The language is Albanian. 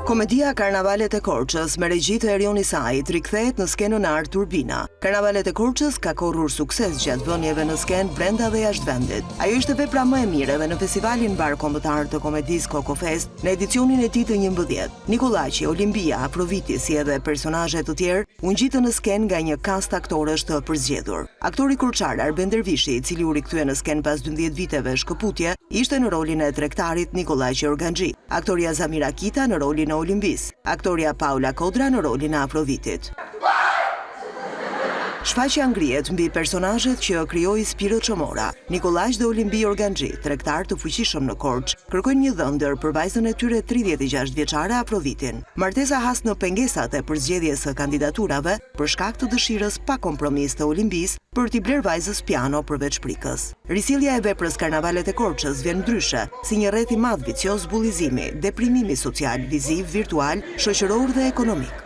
Komedia Karnavalet e Korçës me regji të Erion Isait rikthehet në skenën Art Turbina. Karnavalet e Korçës ka korrur sukses gjatë vënieve në skenë brenda dhe jashtë vendit. Ajo ishte vepra më e mirë edhe në festivalin bar kombëtar të komedisë Kokofest në edicionin e tij të 11. Nikollaqi, Olimbia, Afroviti si edhe personazhe të tjerë u ngjitën në skenë nga një kast aktorësh të përzgjedhur. Aktori kurçar Arben Dervishi, i cili u rikthye në skenë pas 12 viteve shkëputje, ishte në rolin e tregtarit Nikollaqi Organxhi. Aktoria Zamira Kita në rolin e Olimbis, aktoria Paula Kodra në rolin e Afrovitit. Shfaqja ngrihet mbi personazhet që krijoi Spiro Çomora. Nikollaq dhe Olimbi Organxhi, tregtar të fuqishëm në Korçë, kërkojnë një dhëndër për vajzën e tyre 36 vjeçare Afrovitin. Martesa has në pengesat e përzgjedhjes së kandidaturave për shkak të dëshirës pa kompromis të Olimbis për t'i bler vajzës piano përveç prikës. Risjellja e veprës Karnavalet e Korçës vjen ndryshe, si një rreth i madh vicioz bullizimi, deprimimi social, viziv, virtual, shoqëror dhe ekonomik.